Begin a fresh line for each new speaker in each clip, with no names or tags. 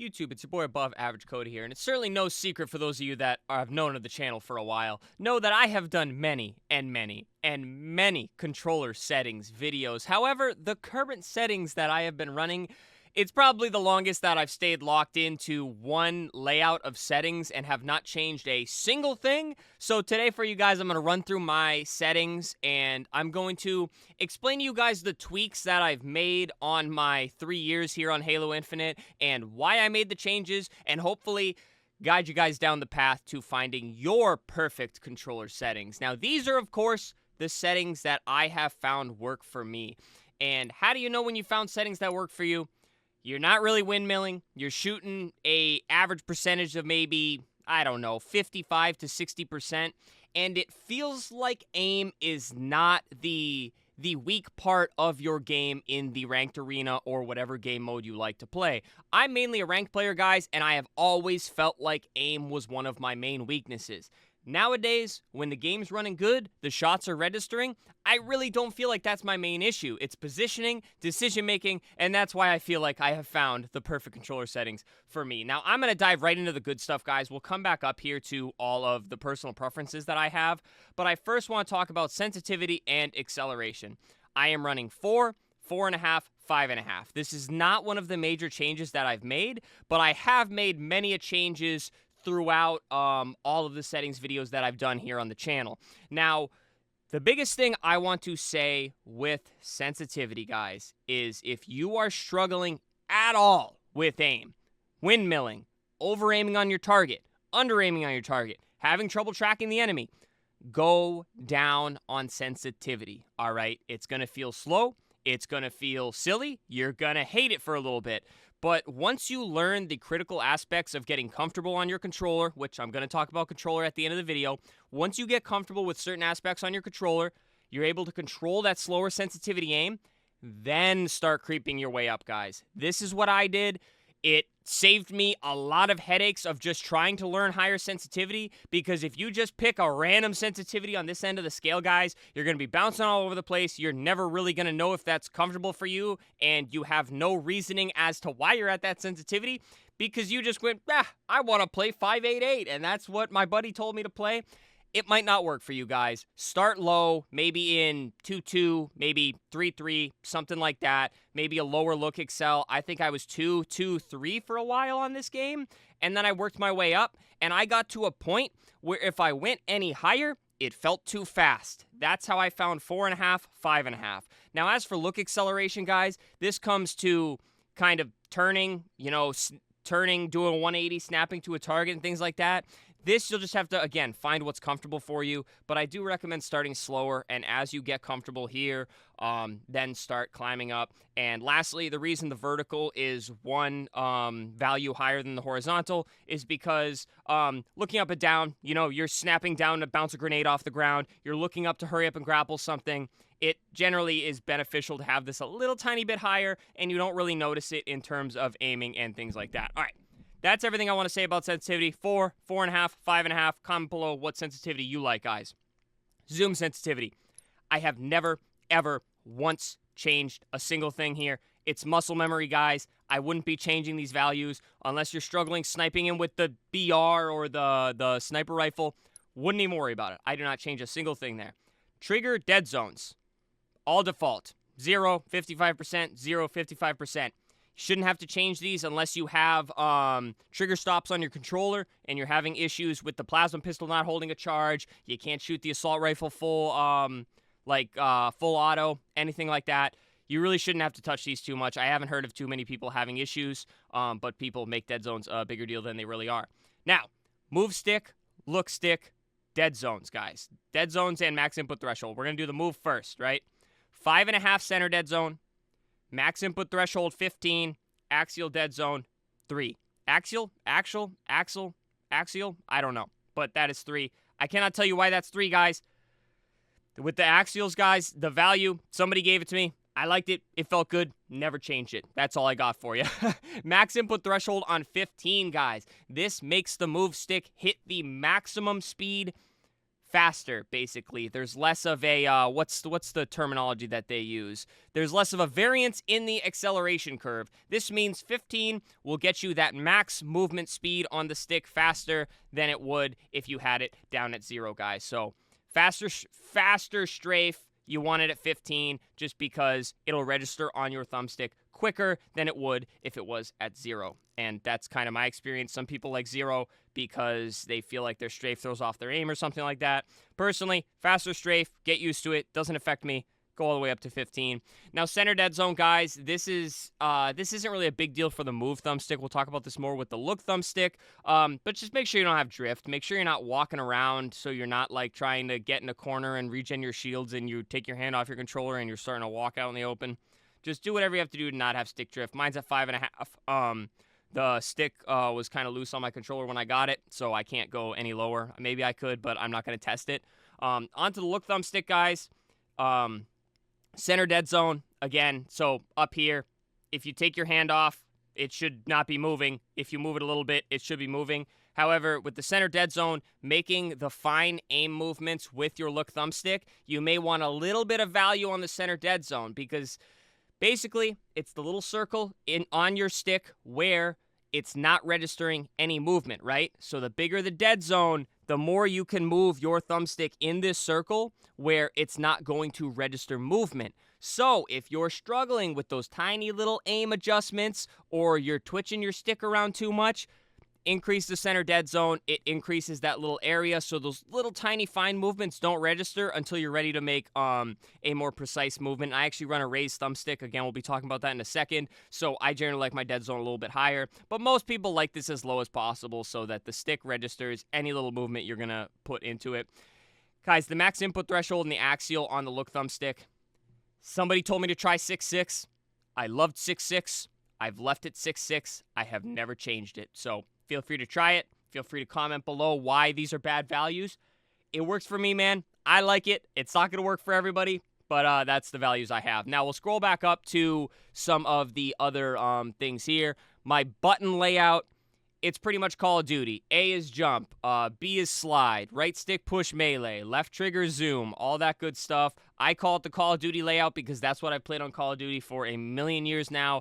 YouTube, it's your boy Above Average Cody here, and it's certainly no secret for those of you that have known of the channel for a while, know that I have done many and many and many controller settings videos. However, the current settings that I have been running, it's probably the longest that I've stayed locked into one layout of settings and have not changed a single thing. So today for you guys, I'm going to run through my settings and I'm going to explain to you guys the tweaks that I've made on my 3 years here on Halo Infinite and why I made the changes, and hopefully guide you guys down the path to finding your perfect controller settings. Now, these are, of course, the settings that I have found work for me. And how do you know when you found settings that work for you? You're not really windmilling. You're shooting a average percentage of maybe, I don't know, 55 to 60%. And it feels like aim is not the weak part of your game in the ranked arena or whatever game mode you like to play. I'm mainly a ranked player, guys, and I have always felt like aim was one of my main weaknesses. Nowadays, when the game's running good, the shots are registering, I really don't feel like that's my main issue. It's positioning, decision making, and that's why I feel like I have found the perfect controller settings for me. Now, I'm going to dive right into the good stuff, guys. We'll come back up here to all of the personal preferences that I have, but I first want to talk about sensitivity and acceleration. I am running 4, 4.5, 5.5. This is not one of the major changes that I've made, but I have made many changes throughout all of the settings videos that I've done here on the channel. Now, the biggest thing I want to say with sensitivity, guys, is if you are struggling at all with aim, windmilling, over-aiming on your target, under-aiming on your target, having trouble tracking the enemy, go down on sensitivity, all right? It's going to feel slow. It's going to feel silly. You're going to hate it for a little bit. But once you learn the critical aspects of getting comfortable on your controller, which I'm going to talk about controller at the end of the video, once you get comfortable with certain aspects on your controller, you're able to control that slower sensitivity aim, then start creeping your way up, guys. This is what I did. It saved me a lot of headaches of just trying to learn higher sensitivity, because if you just pick a random sensitivity on this end of the scale, guys, you're going to be bouncing all over the place. You're never really going to know if that's comfortable for you, and you have no reasoning as to why you're at that sensitivity because you just went, I want to play 588, and that's what my buddy told me to play. It might not work for you guys. Start low, maybe in 2-2, maybe 3-3, something like that. Maybe a lower look excel. I think I was 2-2-3 for a while on this game, and then I worked my way up, and I got to a point where if I went any higher, it felt too fast. That's how I found 4.5, 5.5. Now, as for look acceleration, guys, this comes to kind of turning, turning, doing a 180, snapping to a target and things like that. This, you'll just have to, again, find what's comfortable for you, but I do recommend starting slower, and as you get comfortable here, then start climbing up. And lastly, the reason the vertical is one value higher than the horizontal is because looking up and down, you're snapping down to bounce a grenade off the ground, you're looking up to hurry up and grapple something. It generally is beneficial to have this a little tiny bit higher, and you don't really notice it in terms of aiming and things like that. All right. That's everything I want to say about sensitivity. 4, 4.5, 5.5. Comment below what sensitivity you like, guys. Zoom sensitivity. I have never, ever once changed a single thing here. It's muscle memory, guys. I wouldn't be changing these values unless you're struggling sniping in with the BR or the sniper rifle. Wouldn't even worry about it. I do not change a single thing there. Trigger dead zones. All default. 0, 55%, 0, 55%. Shouldn't have to change these unless you have trigger stops on your controller and you're having issues with the plasma pistol not holding a charge. You can't shoot the assault rifle full auto, anything like that. You really shouldn't have to touch these too much. I haven't heard of too many people having issues, but people make dead zones a bigger deal than they really are. Now, move stick, look stick, dead zones, guys. Dead zones and max input threshold. We're going to do the move first, right? 5.5 center dead zone. Max input threshold 15, axial dead zone 3. Axial, axial, I don't know, but that is 3. I cannot tell you why that's 3, guys. With the axials, guys, the value, somebody gave it to me. I liked it. It felt good. Never changed it. That's all I got for you. Max input threshold on 15, guys. This makes the move stick hit the maximum speed faster, basically. There's less of a, what's the terminology that they use? There's less of a variance in the acceleration curve. This means 15 will get you that max movement speed on the stick faster than it would if you had it down at 0, guys. So faster strafe, you want it at 15 just because it'll register on your thumbstick quicker than it would if it was at 0. And that's kind of my experience. Some people like 0 because they feel like their strafe throws off their aim or something like that. Personally, faster strafe, get used to it, doesn't affect me. Go all the way up to 15. Now, center dead zone, guys, this isn't really a big deal for the Move thumbstick. We'll talk about this more with the Look thumbstick. But just make sure you don't have drift. Make sure you're not walking around so you're not like trying to get in a corner and regen your shields and you take your hand off your controller and you're starting to walk out in the open. Just do whatever you have to do to not have stick drift. Mine's at 5.5. The stick was kind of loose on my controller when I got it, so I can't go any lower. Maybe I could, but I'm not going to test it. Onto the Look thumbstick, guys. Center dead zone, again, so up here, if you take your hand off, it should not be moving. If you move it a little bit, it should be moving. However, with the center dead zone, making the fine aim movements with your Look thumbstick, you may want a little bit of value on the center dead zone because basically, it's the little circle on your stick where it's not registering any movement, right? So the bigger the dead zone, the more you can move your thumbstick in this circle where it's not going to register movement. So if you're struggling with those tiny little aim adjustments or you're twitching your stick around too much, increase the center dead zone. It increases that little area so those little tiny fine movements don't register until you're ready to make a more precise movement. I actually run a raised thumbstick. Again, we'll be talking about that in a second. So I generally like my dead zone a little bit higher, but most people like this as low as possible so that the stick registers any little movement you're going to put into it. Guys, the max input threshold and the axial on the Look thumbstick. Somebody told me to try 6.6. I loved 6.6. I've left it 6.6. I have never changed it. So feel free to try it. Feel free to comment below why these are bad values. It works for me, man. I like it. It's not going to work for everybody, but that's the values I have. Now, we'll scroll back up to some of the other things here. My button layout, it's pretty much Call of Duty. A is jump. B is slide. Right stick push melee. Left trigger zoom. All that good stuff. I call it the Call of Duty layout because that's what I've played on Call of Duty for a million years now.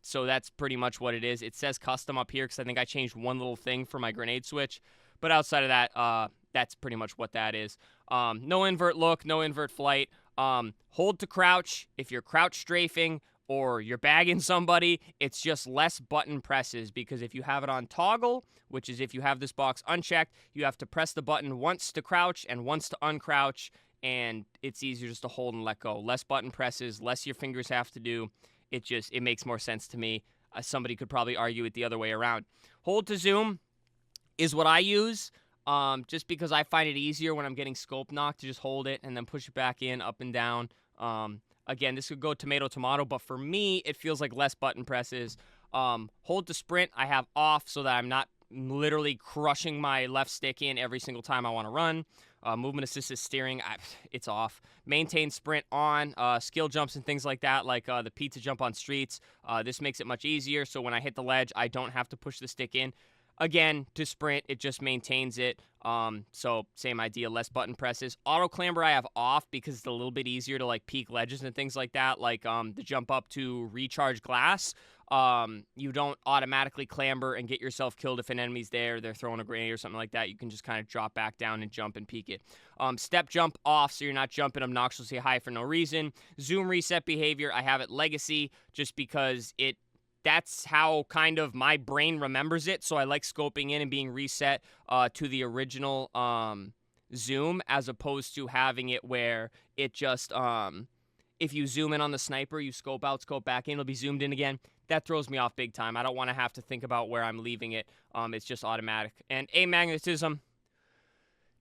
So that's pretty much what it is. It says custom up here because I think I changed one little thing for my grenade switch. But outside of that, that's pretty much what that is. No invert look. No invert flight. Hold to crouch if you're crouch strafing or you're bagging somebody, it's just less button presses because if you have it on toggle, which is if you have this box unchecked, you have to press the button once to crouch and once to uncrouch, and it's easier just to hold and let go. Less button presses, less your fingers have to do. It makes more sense to me. Somebody could probably argue it the other way around. Hold to zoom is what I use, just because I find it easier when I'm getting scope knocked to just hold it and then push it back in, up and down. Again, this could go tomato, but for me, it feels like less button presses. Hold to sprint, I have off so that I'm not literally crushing my left stick in every single time I want to run. Movement assisted steering, it's off. Maintain sprint on. Skill jumps and things like that, like the pizza jump on streets. This makes it much easier, so when I hit the ledge, I don't have to push the stick in. Again, to sprint, it just maintains it. So same idea, less button presses. Auto clamber I have off because it's a little bit easier to like peek ledges and things like that, like the jump up to recharge glass. You don't automatically clamber and get yourself killed if an enemy's there, they're throwing a grenade or something like that. You can just kind of drop back down and jump and peek it. Step jump off so you're not jumping obnoxiously high for no reason. Zoom reset behavior, I have it legacy just because that's how kind of my brain remembers it. So I like scoping in and being reset to the original zoom as opposed to having it where it just, if you zoom in on the sniper, you scope out, scope back in, it'll be zoomed in again. That throws me off big time. I don't want to have to think about where I'm leaving it. It's just automatic. And amagnetism,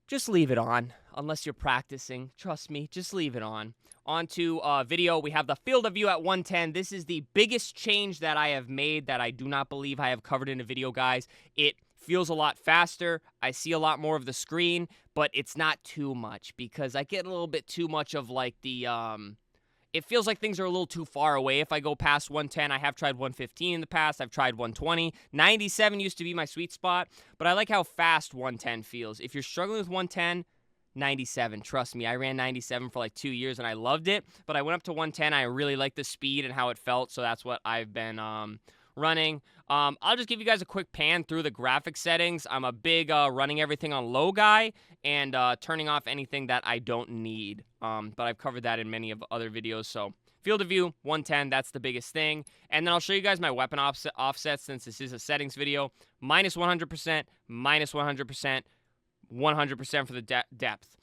just leave it on unless you're practicing. Trust me, just leave it on. Onto video, we have the field of view at 110. This is the biggest change that I have made that I do not believe I have covered in a video, guys. It feels a lot faster. I see a lot more of the screen, but it's not too much because I get a little bit too much of like the, it feels like things are a little too far away if I go past 110. I have tried 115 in the past. I've tried 120. 97 used to be my sweet spot, but I like how fast 110 feels. If you're struggling with 110, 97. Trust me, I ran 97 for like 2 years and I loved it, but I went up to 110. I really liked the speed and how it felt, so that's what I've been running. I'll just give you guys a quick pan through the graphic settings. I'm a big running everything on low guy and turning off anything that I don't need, but I've covered that in many of other videos, so field of view, 110, that's the biggest thing. And then I'll show you guys my weapon offsets since this is a settings video. Minus 100%, minus 100%, 100% for the depth.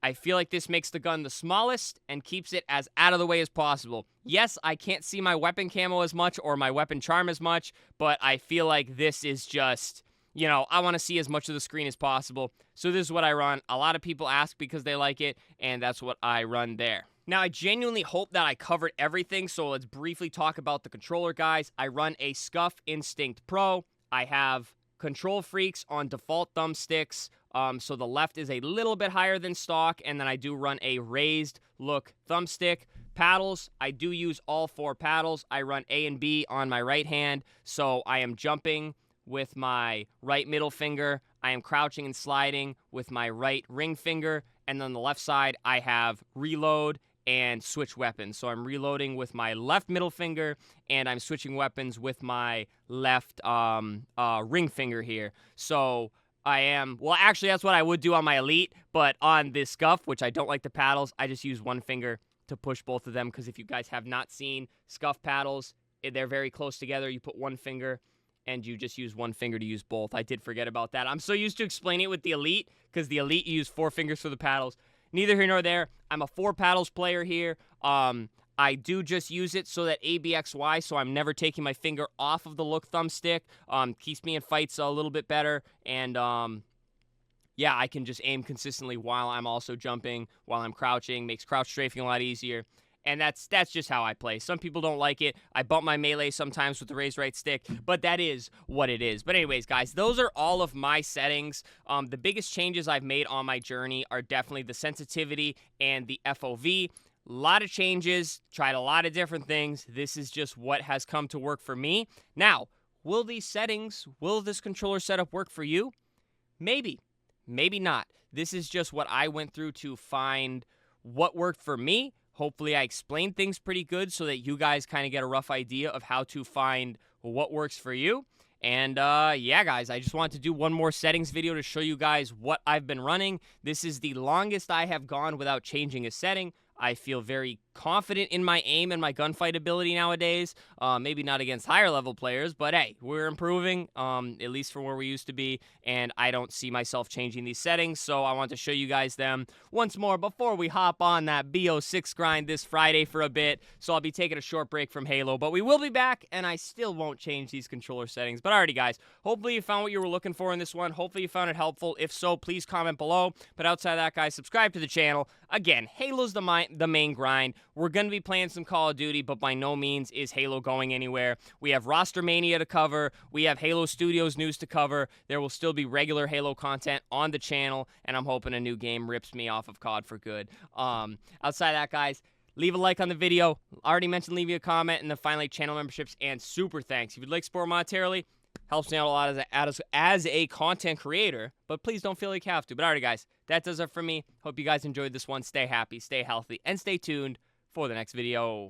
I feel like this makes the gun the smallest and keeps it as out of the way as possible. Yes, I can't see my weapon camo as much or my weapon charm as much, but I feel like this is just, you know, I want to see as much of the screen as possible. So this is what I run. A lot of people ask because they like it, and that's what I run there. Now, I genuinely hope that I covered everything, so let's briefly talk about the controller, guys. I run a Scuf Instinct Pro. I have Control Freaks on default thumbsticks, so the left is a little bit higher than stock, and then I do run a raised look thumbstick. Paddles, I do use all 4 paddles. I run A and B on my right hand, so I am jumping with my right middle finger. I am crouching and sliding with my right ring finger, and then on the left side, I have reload and switch weapons. So I'm reloading with my left middle finger, and I'm switching weapons with my left ring finger here. So I am, well, actually, that's what I would do on my Elite, but on this Scuf, which I don't like the paddles, I just use one finger to push both of them, because if you guys have not seen Scuf paddles, they're very close together. You put one finger, and you just use one finger to use both. I did forget about that. I'm so used to explaining it with the Elite, because the Elite, you use 4 fingers for the paddles. Neither here nor there. I'm a 4 paddles player here. I do just use it so that ABXY, so I'm never taking my finger off of the look thumbstick. Keeps me in fights a little bit better. And, yeah, I can just aim consistently while I'm also jumping, while I'm crouching. Makes crouch strafing a lot easier. And that's just how I play. Some people don't like it. I bump my melee sometimes with the raised right stick, but that is what it is. But anyways, guys, those are all of my settings. The biggest changes I've made on my journey are definitely the sensitivity and the FOV. A lot of changes, tried a lot of different things. This is just what has come to work for me. Now, will these settings, will this controller setup work for you? Maybe, maybe not. This is just what I went through to find what worked for me. Hopefully I explained things pretty good so that you guys kind of get a rough idea of how to find what works for you. And yeah, guys, I just wanted to do one more settings video to show you guys what I've been running. This is the longest I have gone without changing a setting. I feel very confident in my aim and my gunfight ability nowadays. Maybe not against higher level players, but hey, we're improving, at least from where we used to be, and I don't see myself changing these settings, so I want to show you guys them once more before we hop on that BO6 grind this Friday for a bit. So I'll be taking a short break from Halo, but we will be back, and I still won't change these controller settings. But alrighty, guys, hopefully you found what you were looking for in this one. Hopefully you found it helpful. If so, please comment below. But outside of that, guys, subscribe to the channel. Again, Halo's the main grind. We're going to be playing some Call of Duty, but by no means is Halo going anywhere. We have Roster Mania to cover. We have Halo Studios news to cover. There will still be regular Halo content on the channel, and I'm hoping a new game rips me off of COD for good. Outside of that, guys, leave a like on the video. Already mentioned leaving a comment, and then finally channel memberships and super thanks. If you'd like support monetarily, helps me out a lot as a content creator, but please don't feel like you have to. But alright, guys, that does it for me. Hope you guys enjoyed this one. Stay happy, stay healthy, and stay tuned for the next video.